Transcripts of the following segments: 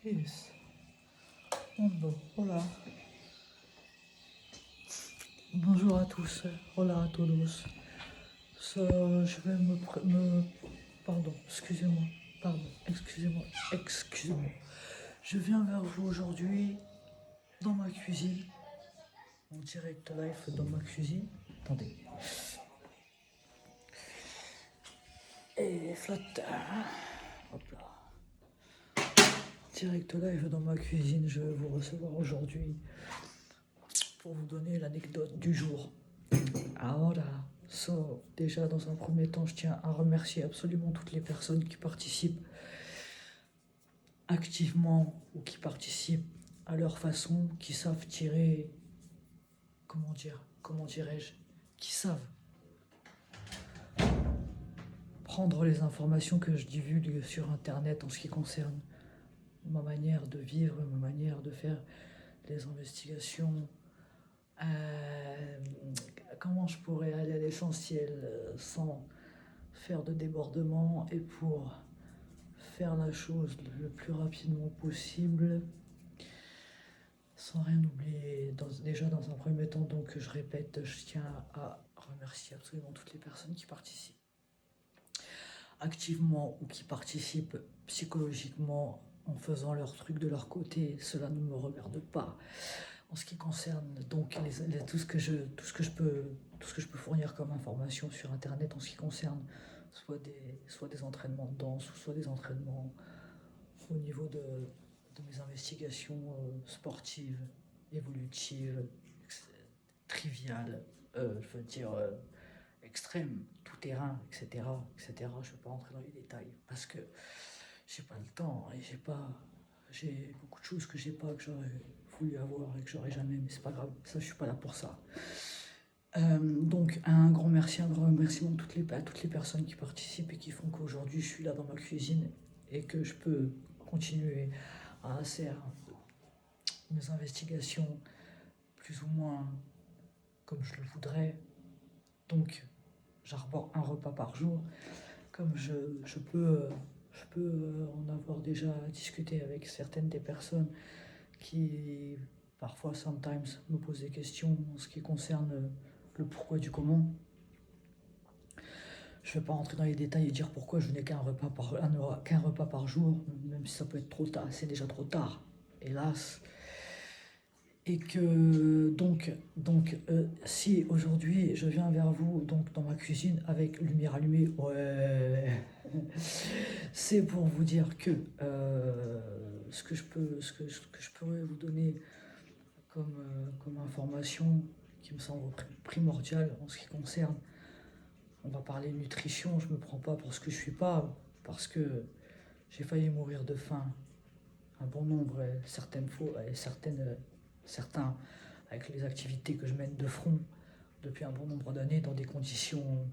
Yes. Hondo. Hola. Bonjour à tous. Hola a todos. Je vais Pardon, excusez-moi. Pardon, excusez-moi. Excusez-moi. Je viens vers vous aujourd'hui dans ma cuisine. En direct live dans ma cuisine. Attendez. Et flotte. Hop là. Direct live dans ma cuisine. Je vais vous recevoir aujourd'hui pour vous donner l'anecdote du jour. Ahora, déjà dans un premier temps, je tiens à remercier absolument toutes les personnes qui participent activement ou qui participent à leur façon, qui savent tirer, comment dirais-je, qui savent prendre les informations que je divulgue sur Internet en ce qui concerne ma manière de vivre, ma manière de faire les investigations. Comment je pourrais aller à l'essentiel sans faire de débordement et pour faire la chose le plus rapidement possible sans rien oublier. Déjà dans un premier temps, donc je répète, je tiens à remercier absolument toutes les personnes qui participent activement ou qui participent psychologiquement en faisant leur truc de leur côté. Cela ne me regarde pas. En ce qui concerne donc tout ce que je peux fournir comme information sur Internet en ce qui concerne soit des entraînements de danse ou soit des entraînements au niveau de mes investigations sportives, évolutives, triviales, je veux dire extrêmes, tout terrain, etc., etc. Je ne vais pas rentrer dans les détails parce que j'ai pas le temps et j'ai beaucoup de choses que j'ai pas, que j'aurais voulu avoir et que j'aurais jamais, mais c'est pas grave, ça je suis pas là pour ça. Donc un grand remerciement à toutes les personnes qui participent et qui font qu'aujourd'hui je suis là dans ma cuisine et que je peux continuer à faire mes investigations plus ou moins comme je le voudrais. Donc j'arbore un repas par jour, comme je peux en avoir déjà discuté avec certaines des personnes qui parfois, sometimes, me posent des questions en ce qui concerne le pourquoi du comment. Je ne vais pas rentrer dans les détails et dire pourquoi je n'ai qu'un repas par jour, même si ça peut être trop tard, c'est déjà trop tard, hélas. Et que si aujourd'hui je viens vers vous donc dans ma cuisine avec lumière allumée, ouais, c'est pour vous dire que ce que je pourrais vous donner comme information qui me semble primordiale en ce qui concerne, on va parler nutrition. Je me prends pas pour ce que je suis pas, parce que j'ai failli mourir de faim un bon nombre, certains avec les activités que je mène de front depuis un bon nombre d'années dans des conditions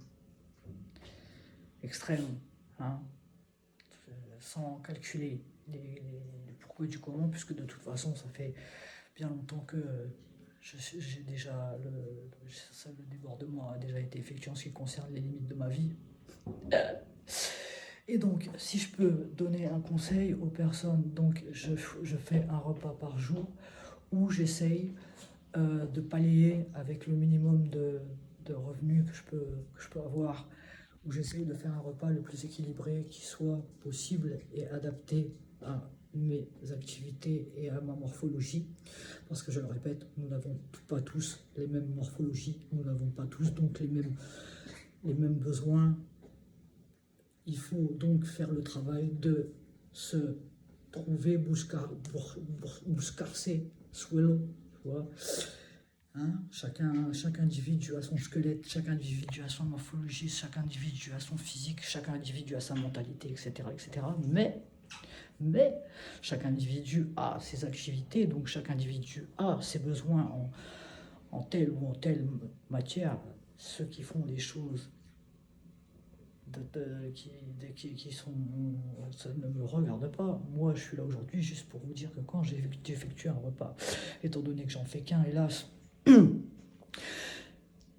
extrêmes, hein, sans calculer les pourquoi du comment, puisque de toute façon ça fait bien longtemps que j'ai déjà le débordement a déjà été effectué en ce qui concerne les limites de ma vie. Et donc, si je peux donner un conseil aux personnes, donc je fais un repas par jour où j'essaye de pallier avec le minimum de revenus que je peux avoir, où j'essaye de faire un repas le plus équilibré qui soit possible et adapté à mes activités et à ma morphologie, parce que je le répète, nous n'avons pas tous les mêmes morphologies, nous n'avons pas tous donc les mêmes besoins. Il faut donc faire le travail de se trouver, buscarse suelo, tu vois. Hein, chaque individu a son squelette, chaque individu a son morphologie, chaque individu a son physique, chaque individu a sa mentalité, etc. etc. Mais chaque individu a ses activités, donc chaque individu a ses besoins en telle ou en telle matière. Ceux qui font les choses qui sont... Ça ne me regarde pas. Moi, je suis là aujourd'hui juste pour vous dire que quand j'ai effectué un repas, étant donné que j'en fais qu'un, hélas,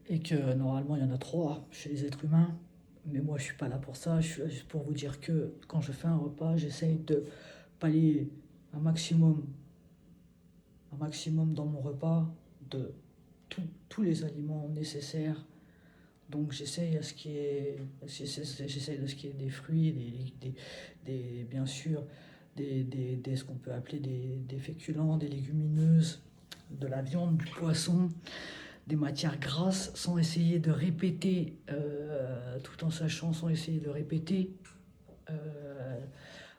et que normalement il y en a 3 chez les êtres humains, mais moi je suis pas là pour ça, je suis là juste pour vous dire que quand je fais un repas, j'essaye de pallier un maximum, dans mon repas de tous les aliments nécessaires. Donc j'essaye de ce qui est des fruits, bien sûr, ce qu'on peut appeler des féculents, des légumineuses, de la viande, du poisson, des matières grasses, sans essayer de répéter, tout en sachant, sans essayer de répéter euh,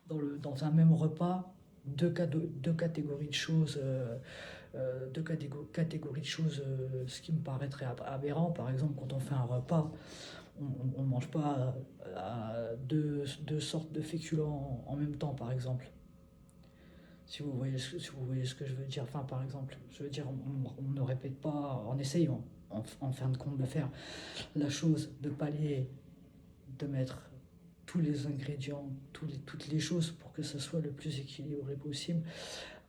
dans un même repas deux catégories de choses. Catégories de choses, ce qui me paraîtrait aberrant. Par exemple, quand on fait un repas, on ne mange pas deux sortes de féculents en même temps, par exemple. Si vous voyez ce que je veux dire. Enfin, par exemple, je veux dire, on ne répète pas, on essaye en fin de compte de faire la chose, de pallier, de mettre tous les ingrédients, toutes les choses pour que ce soit le plus équilibré possible,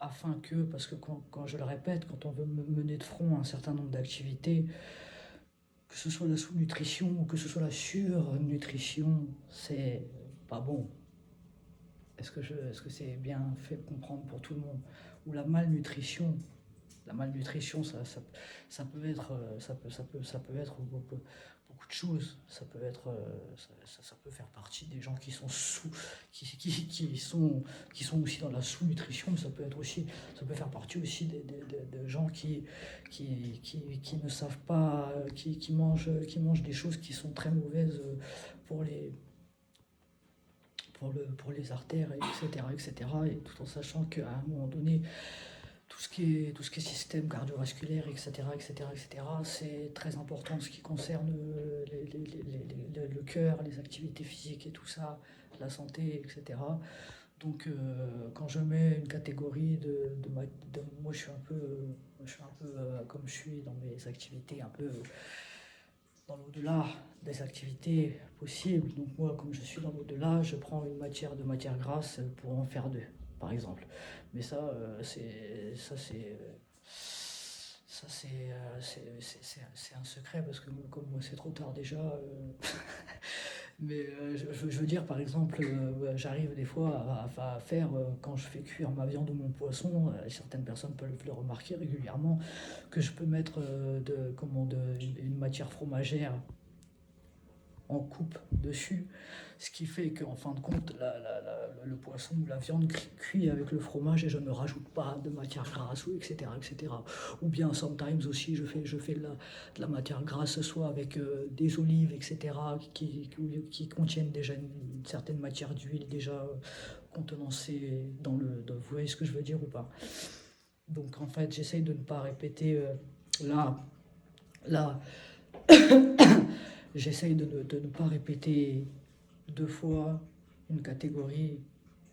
afin que, parce que quand je le répète, quand on veut mener de front un certain nombre d'activités, que ce soit la sous-nutrition ou que ce soit la surnutrition, c'est pas bon. Est-ce que c'est bien fait comprendre pour tout le monde? Ou la malnutrition, ça peut être, beaucoup de choses. Ça peut être, ça peut faire partie des gens qui sont qui sont aussi dans la sous-nutrition. Ça peut faire partie aussi de gens qui ne savent pas, qui mangent des choses qui sont très mauvaises pour les artères, etc., etc. Et tout en sachant qu'à un moment donné, tout ce qui est système cardiovasculaire, etc., etc., etc., c'est très important ce qui concerne le cœur, les activités physiques et tout ça, la santé, etc. Donc, quand je mets une catégorie moi, je suis un peu comme je suis dans mes activités, un peu dans l'au-delà des activités possibles. Donc moi, comme je suis dans l'au-delà, je prends une matière grasse pour en faire deux, par exemple. Mais c'est un secret parce que comme moi c'est trop tard déjà. Mais je veux dire, par exemple, j'arrive des fois à faire, quand je fais cuire ma viande ou mon poisson, certaines personnes peuvent le remarquer régulièrement, que je peux mettre une matière fromagère en coupe dessus, ce qui fait qu'en fin de compte, le poisson ou la viande cuit avec le fromage et je ne rajoute pas de matière grasse, ou etc., etc. Ou bien, sometimes aussi, je fais de la matière grasse, soit avec des olives, etc., qui contiennent déjà une certaine matière d'huile déjà contenancée vous voyez ce que je veux dire ou pas? Donc, en fait, j'essaye de ne pas répéter là, là, j'essaye de ne pas répéter deux fois une catégorie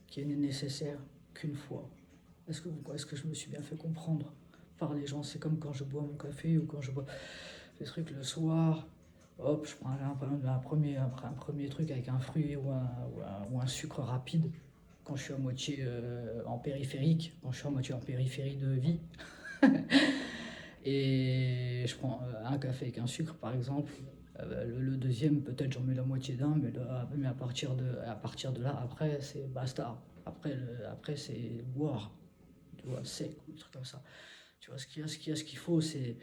qui n'est nécessaire qu'une fois. Est-ce que je me suis bien fait comprendre par les gens? C'est comme quand je bois mon café ou quand je bois des trucs le soir. Hop, je prends un premier truc avec un fruit ou un sucre rapide quand je suis à moitié en périphérique, quand je suis à moitié en périphérie de vie. Et je prends un café avec un sucre, par exemple. Le deuxième, peut-être j'en mets la moitié d'un, mais à partir de là, après, c'est basta. Après c'est boire, tu vois, sec, ou des trucs comme ça. Tu vois, ce qu'il faut, c'est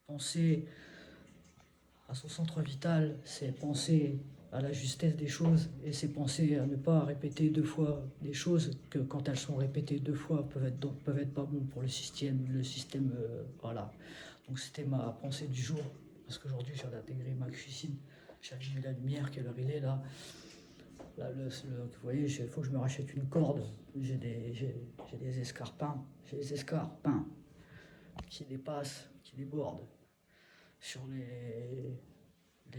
penser à son centre vital, c'est penser à la justesse des choses, et c'est penser à ne pas répéter deux fois des choses que, quand elles sont répétées deux fois, peuvent être pas bons pour le système. Voilà. Donc c'était ma pensée du jour, parce qu'aujourd'hui je viens d'intégrer ma cuisine, j'ai allumé la lumière, quelle heure il est là. Vous voyez, il faut que je me rachète une corde. J'ai des escarpins, qui dépassent, qui débordent sur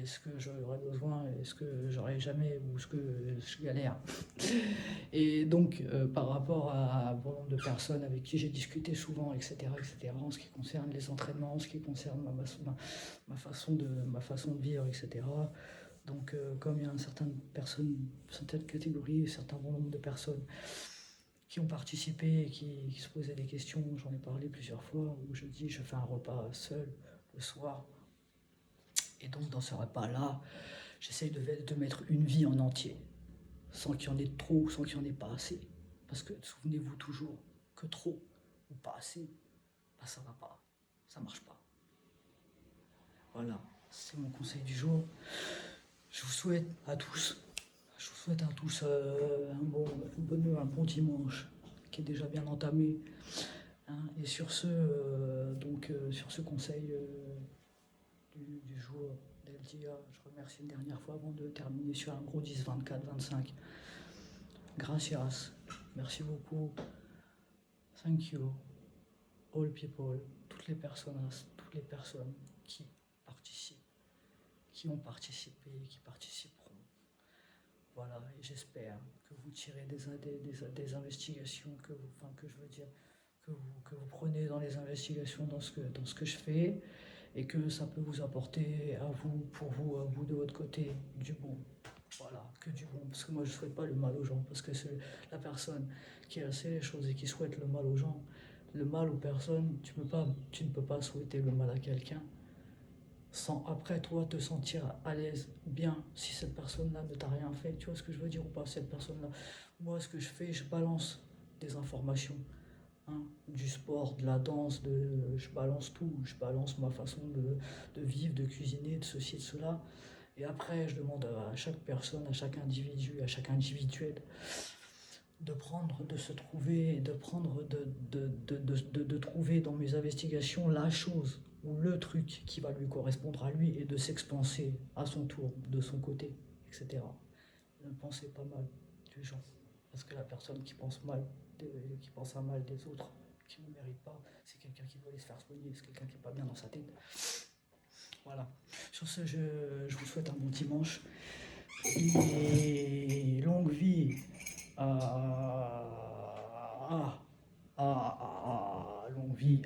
ce que j'aurais besoin et ce que j'aurais jamais, ou ce que je galère. Et donc, par rapport à bon nombre de personnes avec qui j'ai discuté souvent, etc., en ce qui concerne les entraînements, en ce qui concerne ma façon de vivre, etc. Donc, comme il y a certaines catégories, un certain bon nombre de personnes qui ont participé et qui se posaient des questions, j'en ai parlé plusieurs fois, où je dis, je fais un repas seul le soir. Et donc, dans ce repas-là, j'essaye de mettre une vie en entier, sans qu'il y en ait trop, sans qu'il y en ait pas assez. Parce que souvenez-vous toujours que trop ou pas assez, bah, ça va pas, ça marche pas. Voilà, c'est mon conseil du jour. Je vous souhaite à tous, un bon dimanche qui est déjà bien entamé. Hein. Et sur ce, sur ce conseil du jour d'Eldia, je remercie une dernière fois avant de terminer sur un gros 10, 24, 25. Gracias, merci beaucoup. Thank you, all people, toutes les personnes qui participent, qui ont participé, qui participeront. Voilà, et j'espère que vous tirez des investigations, que vous prenez dans les investigations dans ce que je fais, et que ça peut vous apporter à vous, à vous de votre côté, du bon. Voilà, que du bon, parce que moi je ne souhaite pas le mal aux gens, parce que c'est la personne qui a fait les choses et qui souhaite le mal aux gens, le mal aux personnes, tu ne peux pas souhaiter le mal à quelqu'un sans après toi te sentir à l'aise, bien, si cette personne-là ne t'a rien fait, tu vois ce que je veux dire ou pas, cette personne-là. Moi ce que je fais, je balance des informations, hein, du sport, de la danse, je balance tout, je balance ma façon de vivre, de cuisiner, de ceci, de cela. Et après, je demande à chaque personne, à chaque individu, à chaque individuel de se trouver, de trouver dans mes investigations la chose ou le truc qui va lui correspondre à lui et de s'expanser à son tour, de son côté, etc. Ne pensez pas mal des gens, parce que la personne qui pense qui pense à mal des autres, qui ne mérite pas, c'est quelqu'un qui veut aller se faire soigner, c'est quelqu'un qui n'est pas bien dans sa tête. Voilà. Sur ce, je vous souhaite un bon dimanche et longue vie longue vie